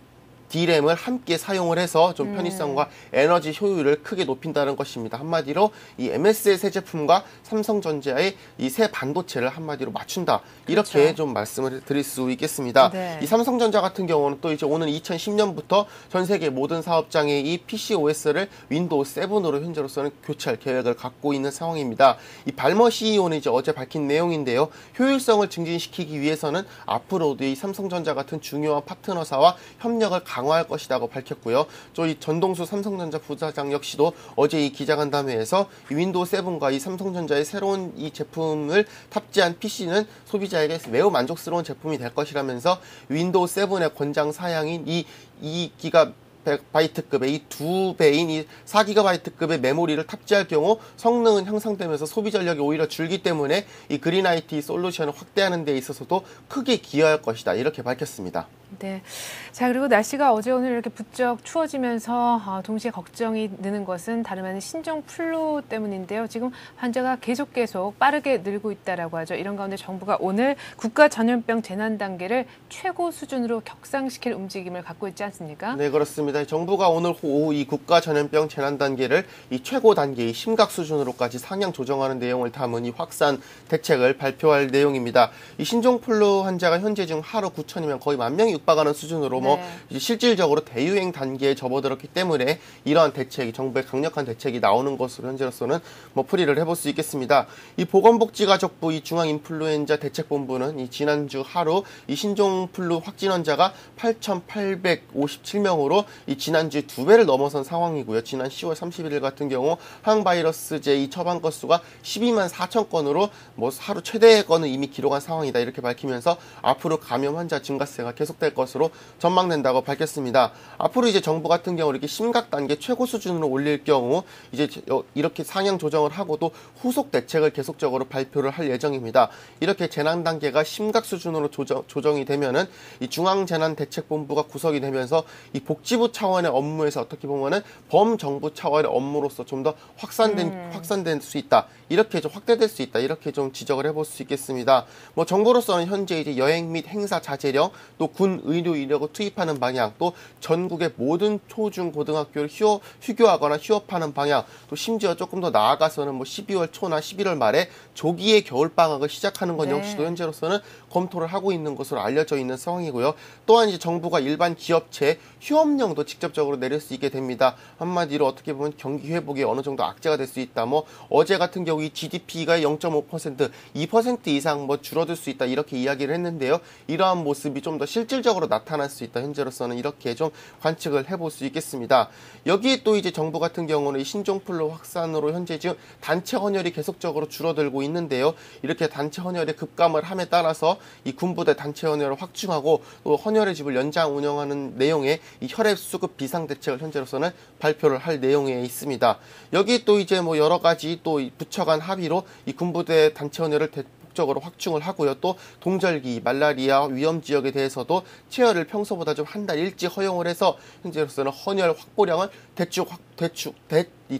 D램을 함께 사용을 해서 좀 편의성과 에너지 효율을 크게 높인다는 것입니다. 한마디로 이 MS의 새 제품과 삼성전자의 이 새 반도체를 한마디로 맞춘다. 이렇게 그렇죠. 좀 말씀을 드릴 수 있겠습니다. 네. 이 삼성전자 같은 경우는 또 이제 오는 2010년부터 전 세계 모든 사업장의 이 PC OS를 윈도우 7으로 현재로서는 교체할 계획을 갖고 있는 상황입니다. 이 발머 CEO는 이제 어제 밝힌 내용인데요. 효율성을 증진시키기 위해서는 앞으로도 이 삼성전자 같은 중요한 파트너사와 협력을 강화할 것이라고 밝혔고요. 또 이 전동수 삼성전자 부사장 역시도 어제 이 기자간담회에서 이 윈도우 7과 이 삼성전자의 새로운 이 제품을 탑재한 PC는 소비자에게 매우 만족스러운 제품이 될 것이라면서 윈도우 7의 권장 사양인 이 2GB 이 2배인 이 4GB급의 메모리를 탑재할 경우 성능은 향상되면서 소비 전력이 오히려 줄기 때문에 이 그린IT 솔루션을 확대하는 데 있어서도 크게 기여할 것이다. 이렇게 밝혔습니다. 네. 자, 그리고 날씨가 어제 오늘 이렇게 부쩍 추워지면서 동시에 걱정이 드는 것은 다름 아닌 신종 플루 때문인데요. 지금 환자가 계속 빠르게 늘고 있다라고 하죠. 이런 가운데 정부가 오늘 국가 전염병 재난 단계를 최고 수준으로 격상시킬 움직임을 갖고 있지 않습니까? 네, 그렇습니다. 정부가 오늘 오후 이 국가 전염병 재난 단계를 이 최고 단계의 심각 수준으로까지 상향 조정하는 내용을 담은 이 확산 대책을 발표할 내용입니다. 이 신종 플루 환자가 현재 지금 하루 9천이면 거의 10,000명이 육박하는 수준으로 이제 실질적으로 대유행 단계에 접어들었기 때문에 이러한 대책이 정부의 강력한 대책이 나오는 것으로 현재로서는 풀이를 해볼 수 있겠습니다. 이 보건복지가족부 이 중앙인플루엔자 대책본부는 이 지난주 하루 이 신종 플루 확진 환자가 8,857명으로 이 지난주 2배를 넘어선 상황이고요. 지난 10월 31일 같은 경우 항바이러스제 이 처방 건수가 12만 4천 건으로 하루 최대 건을 이미 기록한 상황이다. 이렇게 밝히면서 앞으로 감염 환자 증가세가 계속될 것으로 전망된다고 밝혔습니다. 앞으로 이제 정부 같은 경우 이렇게 심각 단계 최고 수준으로 올릴 경우 이제 이렇게 상향 조정을 하고도 후속 대책을 계속적으로 발표를 할 예정입니다. 이렇게 재난 단계가 심각 수준으로 조정이 되면은 이 중앙재난대책본부가 구성이 되면서 이 복지부 차원의 업무에서 어떻게 보면은 범정부 차원의 업무로서 좀 더 확산될 수 있다. 이렇게 좀 확대될 수 있다. 이렇게 좀 지적을 해볼 수 있겠습니다. 정부로서는 현재 이제 여행 및 행사 자제령, 또 군 의료 인력을 투입하는 방향, 또 전국의 모든 초중 고등학교를 휴교하거나 휴업하는 방향, 또 심지어 조금 더 나아가서는 12월 초나 11월 말에 조기에 겨울방학을 시작하는 것 역시도 현재로서는 검토를 하고 있는 것으로 알려져 있는 상황이고요. 또한 이제 정부가 일반 기업체 휴업령도 직접적으로 내릴 수 있게 됩니다. 한마디로 어떻게 보면 경기 회복에 어느 정도 악재가 될 수 있다. 어제 같은 경우 이 GDP가 0.5%, 2% 이상 줄어들 수 있다. 이렇게 이야기를 했는데요. 이러한 모습이 좀 더 실질적으로 나타날 수 있다. 현재로서는 이렇게 좀 관측을 해볼 수 있겠습니다. 여기에 또 이제 정부 같은 경우는 이 신종플루 확산으로 현재 지금 단체 헌혈이 계속적으로 줄어들고 있는데요. 이렇게 단체 헌혈이 급감을 함에 따라서 이 군부대 단체 헌혈을 확충하고 또 헌혈의 집을 연장 운영하는 내용의 이 혈액 수급 비상 대책을 현재로서는 발표를 할 내용에 있습니다. 여기 또 이제 여러 가지 또 부처 간 합의로 이 군부대 단체 헌혈을 적으로 확충을 하고요. 또 동절기, 말라리아 위험 지역에 대해서도 체열을 평소보다 좀 한 달 일찍 허용을 해서 현재로서는 헌혈 확보량을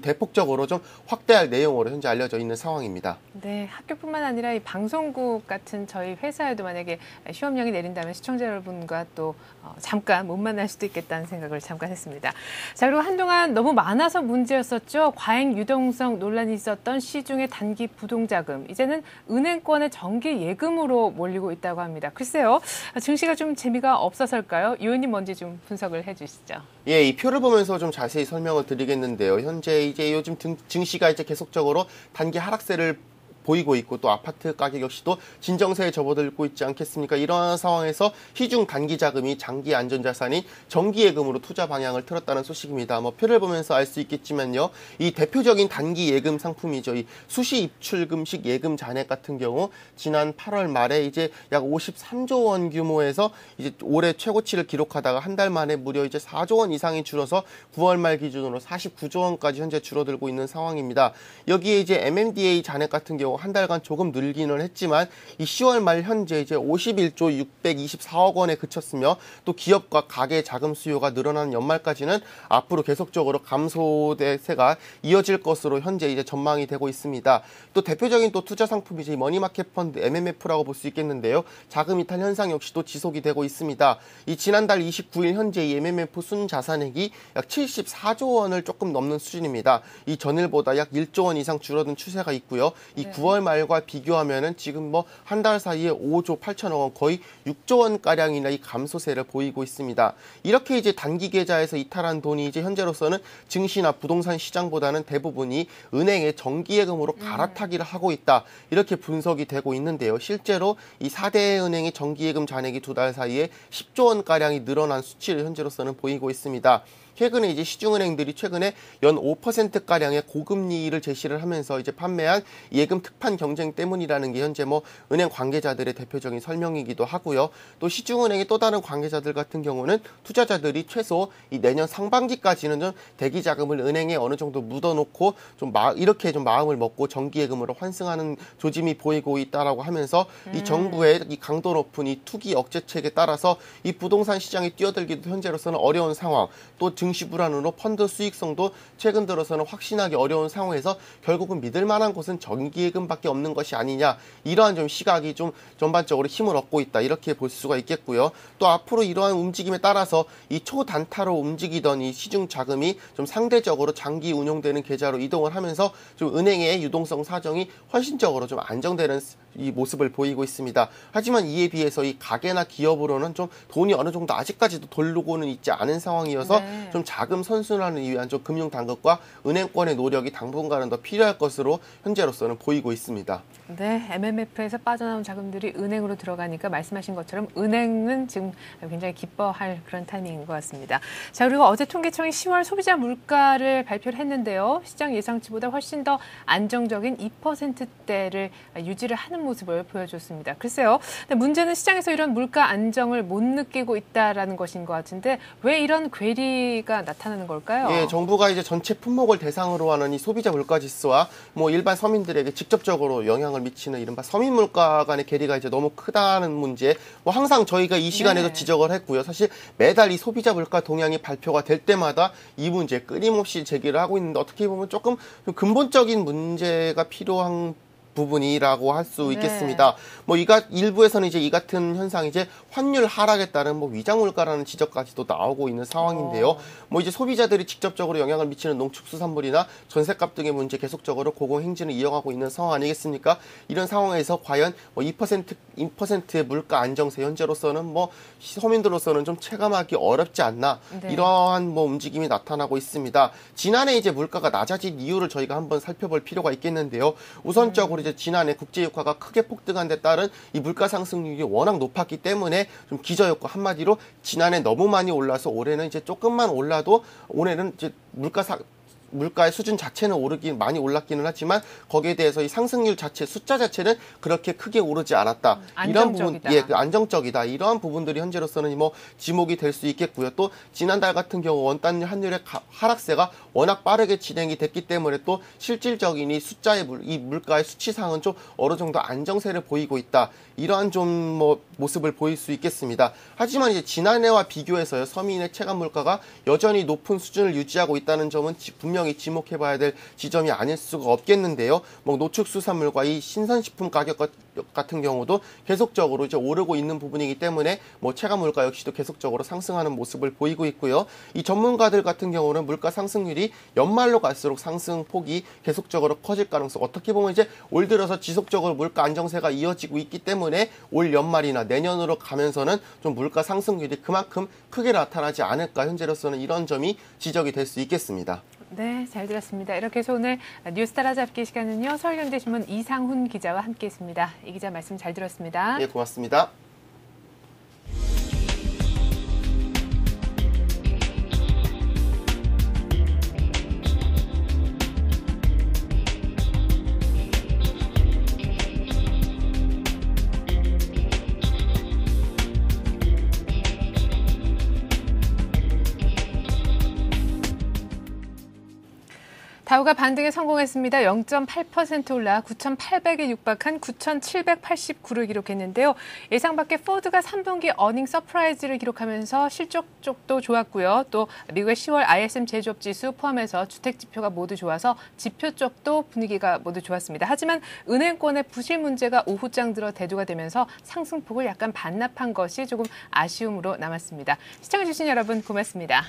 대폭적으로 좀 확대할 내용으로 현재 알려져 있는 상황입니다. 네, 학교뿐만 아니라 이 방송국 같은 저희 회사에도 만약에 휴업령이 내린다면 시청자 여러분과 또 잠깐 못 만날 수도 있겠다는 생각을 잠깐 했습니다. 자, 그리고 한동안 너무 많아서 문제였었죠. 과잉 유동성 논란이 있었던 시중의 단기 부동자금. 이제는 은행권의 정기 예금으로 몰리고 있다고 합니다. 글쎄요, 증시가 좀 재미가 없어서일까요? 이 의원님 먼저 좀 분석을 해주시죠. 예, 이 표를 보면서 좀 자세히 설명을 드리겠는데요. 현재 이제 요즘 증시가 이제 계속적으로 단기 하락세를 보이고 있고 또 아파트 가격 역시도 진정세에 접어들고 있지 않겠습니까? 이러한 상황에서 시중 단기 자금이 장기 안전자산인 정기예금으로 투자 방향을 틀었다는 소식입니다. 표를 보면서 알 수 있겠지만요. 이 대표적인 단기 예금 상품이죠. 이 수시 입출금식 예금 잔액 같은 경우 지난 8월 말에 이제 약 53조 원 규모에서 이제 올해 최고치를 기록하다가 한 달 만에 무려 이제 4조 원 이상이 줄어서 9월 말 기준으로 49조 원까지 현재 줄어들고 있는 상황입니다. 여기에 이제 MMDA 잔액 같은 경우 경우 한 달간 조금 늘기는 했지만 이 10월 말 현재 이제 51조 624억 원에 그쳤으며 또 기업과 가계 자금 수요가 늘어나는 연말까지는 앞으로 계속적으로 감소 대세가 이어질 것으로 현재 이제 전망이 되고 있습니다. 또 대표적인 또 투자 상품이 이제 머니마켓 펀드 MMF라고 볼 수 있겠는데요. 자금 이탈 현상 역시도 지속이 되고 있습니다. 이 지난달 29일 현재 이 MMF 순자산액이 약 74조 원을 조금 넘는 수준입니다. 이 전일보다 약 1조 원 이상 줄어든 추세가 있고요. 이 9월 말과 비교하면은 지금 뭐 한 달 사이에 5조 8천억 원 거의 6조 원 가량이나 이 감소세를 보이고 있습니다. 이렇게 이제 단기 계좌에서 이탈한 돈이 이제 현재로서는 증시나 부동산 시장보다는 대부분이 은행의 정기예금으로 갈아타기를 하고 있다. 이렇게 분석이 되고 있는데요. 실제로 이 4대 은행의 정기예금 잔액이 두 달 사이에 10조 원 가량이 늘어난 수치를 현재로서는 보이고 있습니다. 최근에 이제 시중은행들이 최근에 연 5%가량의 고금리를 제시를 하면서 이제 판매한 예금 특판 경쟁 때문이라는 게 현재 뭐 은행 관계자들의 대표적인 설명이기도 하고요. 또 시중은행의 또 다른 관계자들 같은 경우는 투자자들이 최소 이 내년 상반기까지는 좀 대기 자금을 은행에 어느 정도 묻어놓고 이렇게 좀 마음을 먹고 정기예금으로 환승하는 조짐이 보이고 있다라고 하면서 이 정부의 이 강도 높은 이 투기 억제책에 따라서 이 부동산 시장에 뛰어들기도 현재로서는 어려운 상황, 또 증시 불안으로 펀드 수익성도 최근 들어서는 확신하기 어려운 상황에서 결국은 믿을 만한 곳은 정기예금밖에 없는 것이 아니냐, 이러한 좀 시각이 좀 전반적으로 힘을 얻고 있다, 이렇게 볼 수가 있겠고요. 또 앞으로 이러한 움직임에 따라서 이 초단타로 움직이던 이 시중 자금이 좀 상대적으로 장기 운용되는 계좌로 이동을 하면서 좀 은행의 유동성 사정이 훨씬적으로 좀 안정되는 이 모습을 보이고 있습니다. 하지만 이에 비해서 이 가게나 기업으로는 좀 돈이 어느 정도 아직까지도 돌르고는 있지 않은 상황이어서 좀 자금 선순환을 위한 좀 금융 당국과 은행권의 노력이 당분간은 더 필요할 것으로 현재로서는 보이고 있습니다. 네, MMF에서 빠져나온 자금들이 은행으로 들어가니까 말씀하신 것처럼 은행은 지금 굉장히 기뻐할 그런 타이밍인 것 같습니다. 자, 그리고 어제 통계청이 10월 소비자 물가를 발표를 했는데요. 시장 예상치보다 훨씬 더 안정적인 2%대를 유지를 하는 모습을 보여줬습니다. 글쎄요, 근데 문제는 시장에서 이런 물가 안정을 못 느끼고 있다라는 것인 것 같은데 왜 이런 괴리가 나타나는 걸까요? 예, 정부가 이제 전체 품목을 대상으로 하는 이 소비자 물가 지수와 뭐 일반 서민들에게 직접적으로 영향을 미치는 이른바 서민 물가 간의 괴리가 이제 너무 크다는 문제, 뭐 항상 저희가 이 시간에도 지적을 했고요. 사실 매달 이 소비자 물가 동향이 발표가 될 때마다 이 문제 끊임없이 제기를 하고 있는데 어떻게 보면 조금 근본적인 문제가 필요한 부분이라고 할 수 있겠습니다. 뭐 일부에서는 이제 이 같은 현상이 이제 환율 하락에 따른 뭐 위장 물가라는 지적까지도 나오고 있는 상황인데요. 뭐 이제 소비자들이 직접적으로 영향을 미치는 농축수산물이나 전셋값 등의 문제 계속적으로 고공행진을 이어가고 있는 상황 아니겠습니까? 이런 상황에서 과연 뭐 2%의 물가 안정세 현재로서는 뭐 서민들로서는 좀 체감하기 어렵지 않나, 이러한 뭐 움직임이 나타나고 있습니다. 지난해 이제 물가가 낮아진 이유를 저희가 한번 살펴볼 필요가 있겠는데요. 우선적으로 이제 지난해 국제유가가 크게 폭등한 데 따른 이 물가 상승률이 워낙 높았기 때문에 좀 기저효과, 한마디로 지난해 너무 많이 올라서 올해는 이제 조금만 올라도 올해는 이제 물가의 수준 자체는 많이 올랐기는 하지만 거기에 대해서 이 상승률 자체, 숫자 자체는 그렇게 크게 오르지 않았다. 안정적이다. 이런 부분, 안정적이다. 이러한 부분들이 현재로서는 뭐 지목이 될 수 있겠고요. 또 지난달 같은 경우 원단 환율의 하락세가 워낙 빠르게 진행이 됐기 때문에 또 실질적인 이 물가의 수치상은 좀 어느 정도 안정세를 보이고 있다. 이러한 좀 뭐 모습을 보일 수 있겠습니다. 하지만 이제 지난해와 비교해서요, 서민의 체감 물가가 여전히 높은 수준을 유지하고 있다는 점은 분명히 지목해봐야 될 지점이 아닐 수가 없겠는데요. 뭐 노축수산물과 이 신선식품 가격 같은 경우도 계속적으로 이제 오르고 있는 부분이기 때문에 뭐 체감 물가 역시도 계속적으로 상승하는 모습을 보이고 있고요. 이 전문가들 같은 경우는 물가 상승률이 연말로 갈수록 상승폭이 계속적으로 커질 가능성, 어떻게 보면 이제 올 들어서 지속적으로 물가 안정세가 이어지고 있기 때문에 올 연말이나 내년으로 가면서는 좀 물가 상승률이 그만큼 크게 나타나지 않을까, 현재로서는 이런 점이 지적이 될 수 있겠습니다. 네, 잘 들었습니다. 이렇게 해서 오늘 뉴스 따라잡기 시간은요, 서울경제신문 이상훈 기자와 함께했습니다. 이 기자 말씀 잘 들었습니다. 네, 고맙습니다. 다우가 반등에 성공했습니다. 0.8% 올라 9,800에 육박한 9,789를 기록했는데요. 예상 밖의 포드가 3분기 어닝 서프라이즈를 기록하면서 실적 쪽도 좋았고요. 또 미국의 10월 ISM 제조업 지수 포함해서 주택 지표가 모두 좋아서 지표 쪽도 분위기가 모두 좋았습니다. 하지만 은행권의 부실 문제가 오후장 들어 대두가 되면서 상승폭을 약간 반납한 것이 조금 아쉬움으로 남았습니다. 시청해주신 여러분 고맙습니다.